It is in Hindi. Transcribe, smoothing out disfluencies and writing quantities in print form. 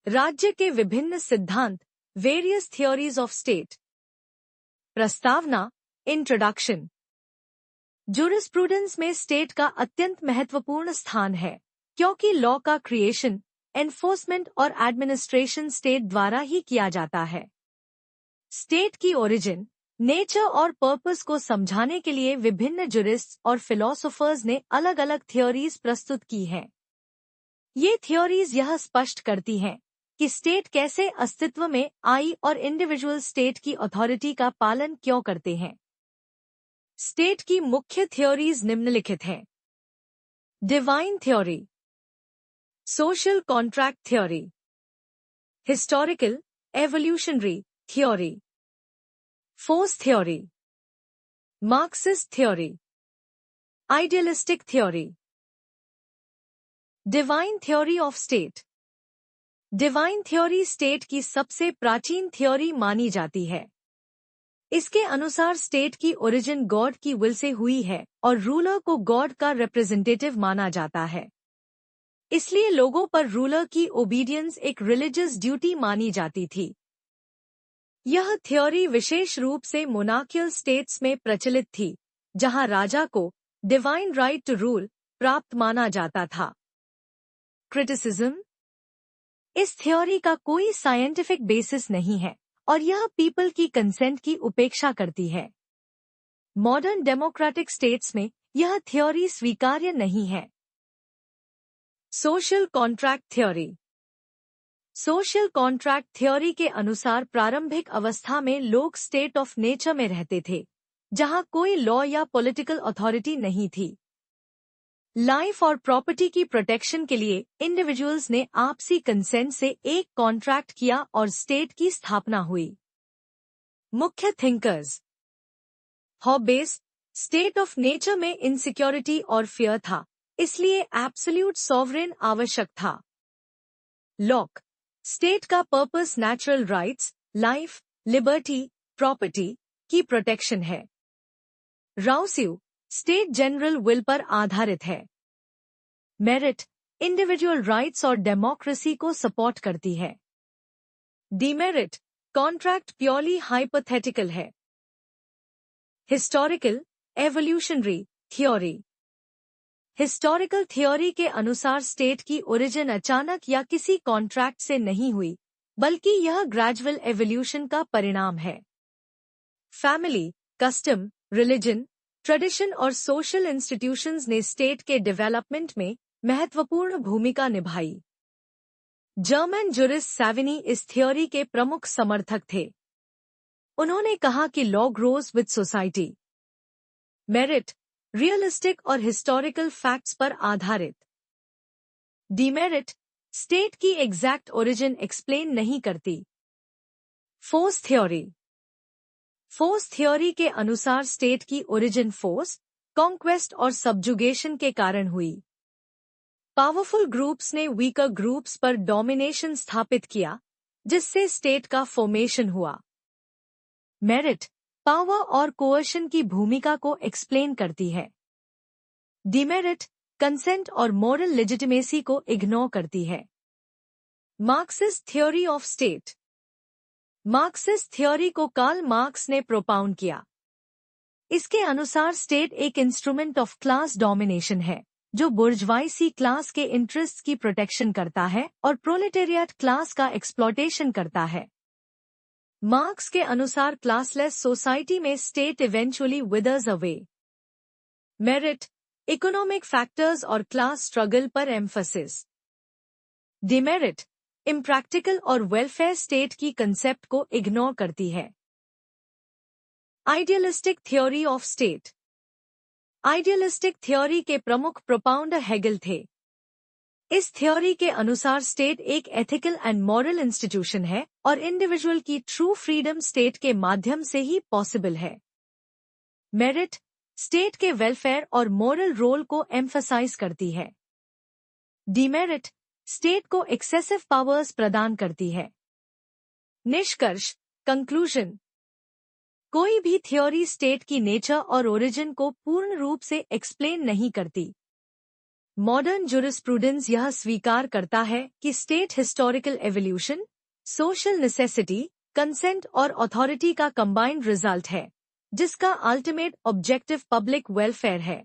राज्य के विभिन्न सिद्धांत, वेरियस थियोरीज ऑफ स्टेट। प्रस्तावना, इंट्रोडक्शन। जूरिस्प्रूडेंस में स्टेट का अत्यंत महत्वपूर्ण स्थान है, क्योंकि लॉ का क्रिएशन, एनफोर्समेंट और एडमिनिस्ट्रेशन स्टेट द्वारा ही किया जाता है। स्टेट की ओरिजिन, नेचर और पर्पस को समझाने के लिए विभिन्न जुरिस्ट्स और फिलोसोफर्स ने अलग अलग थ्योरीज प्रस्तुत की हैं। ये थ्योरीज यह स्पष्ट करती हैं कि स्टेट कैसे अस्तित्व में आई और इंडिविजुअल स्टेट की अथॉरिटी का पालन क्यों करते हैं। स्टेट की मुख्य थ्योरीज निम्नलिखित हैं। Divine theory, social contract theory, historical evolutionary theory, force theory, Marxist theory, idealistic theory. Divine theory of state. Divine theory state की सबसे प्राचीन थ्योरी मानी जाती है। इसके अनुसार स्टेट की ओरिजिन गॉड की विल से हुई है और रूलर को गॉड का रिप्रेजेंटेटिव माना जाता है। इसलिए लोगों पर रूलर की ओबीडियंस एक रिलीजियस ड्यूटी मानी जाती थी। यह थ्योरी विशेष रूप से मोनार्कियल स्टेट्स में प्रचलित थी, जहां राजा को डिवाइन राइट टू रूल प्राप्त माना जाता था। क्रिटिसिज्म। इस थ्योरी का कोई साइंटिफिक बेसिस नहीं है और यह पीपल की कंसेंट की उपेक्षा करती है। मॉडर्न डेमोक्रेटिक स्टेट्स में यह थ्योरी स्वीकार्य नहीं है। Social contract theory. Social contract theory के अनुसार प्रारंभिक अवस्था में लोग स्टेट ऑफ नेचर में रहते थे, जहां कोई लॉ या पॉलिटिकल अथॉरिटी नहीं थी। लाइफ और प्रॉपर्टी की प्रोटेक्शन के लिए इंडिविजुअल्स ने आपसी कंसेंट से एक कॉन्ट्रैक्ट किया और स्टेट की स्थापना हुई। मुख्य थिंकर्स। हॉबेस। स्टेट ऑफ नेचर में इनसिक्योरिटी और फियर था, इसलिए एब्सोल्यूट सॉवरेन आवश्यक था। लॉक। स्टेट का purpose natural rights, life, liberty, property की प्रोटेक्शन है। राउस्यू। स्टेट जनरल विल पर आधारित है। मेरिट। इंडिविजुअल राइट्स और डेमोक्रेसी को सपोर्ट करती है। डीमेरिट। कॉन्ट्रैक्ट प्योरली हाइपोथेटिकल है। Historical evolutionary theory. Historical theory के अनुसार स्टेट की ओरिजिन अचानक या किसी कॉन्ट्रैक्ट से नहीं हुई, बल्कि यह ग्रेजुअल एवोल्यूशन का परिणाम है। फैमिली, कस्टम, रिलीजन, ट्रेडिशन और सोशल इंस्टीट्यूशंस ने स्टेट के डेवलपमेंट में महत्वपूर्ण भूमिका निभाई। जर्मन जुरिस्ट सैविनी इस थ्योरी के प्रमुख समर्थक थे। उन्होंने कहा कि law grows with society. Merit, realistic और हिस्टोरिकल फैक्ट्स पर आधारित। डीमेरिट, स्टेट की एग्जैक्ट ओरिजिन एक्सप्लेन नहीं करती। Force theory. फोर्स थ्योरी के अनुसार स्टेट की ओरिजिन फोर्स, कॉन्क्वेस्ट और सबजुगेशन के कारण हुई। पावरफुल ग्रुप्स ने वीकर ग्रुप्स पर डोमिनेशन स्थापित किया, जिससे स्टेट का फॉर्मेशन हुआ। मेरिट, पावर और कोअर्शन की भूमिका को एक्सप्लेन करती है। डीमेरिट, कंसेंट और मॉरल लेजिटिमेसी को इग्नोर करती है। Marxist theory of state. Marxist theory को कार्ल मार्क्स ने प्रोपाउंड किया। इसके अनुसार स्टेट एक इंस्ट्रूमेंट ऑफ क्लास डोमिनेशन है, जो बुर्जवाइसी क्लास के इंटरेस्ट्स की प्रोटेक्शन करता है और प्रोलेटेरिएट क्लास का एक्सप्लॉटेशन करता है। मार्क्स के अनुसार क्लासलेस सोसाइटी में state eventually withers away. Merit, economic factors और क्लास स्ट्रगल पर एम्फसिस। डिमेरिट, इम्प्रैक्टिकल और वेलफेयर स्टेट की कंसेप्ट को इग्नोर करती है। Idealistic theory of state. Idealistic theory के प्रमुख प्रोपाउंडर हेगल थे। इस थ्योरी के अनुसार स्टेट एक एथिकल एंड मॉरल इंस्टीट्यूशन है और इंडिविजुअल की ट्रू फ्रीडम स्टेट के माध्यम से ही पॉसिबल है। मेरिट, स्टेट के वेलफेयर और मॉरल रोल को एम्फसाइज करती है। डीमेरिट, स्टेट को एक्सेसिव पावर्स प्रदान करती है। निष्कर्ष, कंक्लूजन। कोई भी थ्योरी स्टेट की नेचर और ओरिजिन को पूर्ण रूप से एक्सप्लेन नहीं करती। मॉडर्न जुरिस्प्रूडेंस यह स्वीकार करता है कि state historical evolution, social necessity, consent और अथॉरिटी का कंबाइंड रिजल्ट है, जिसका अल्टीमेट ऑब्जेक्टिव पब्लिक वेलफेयर है।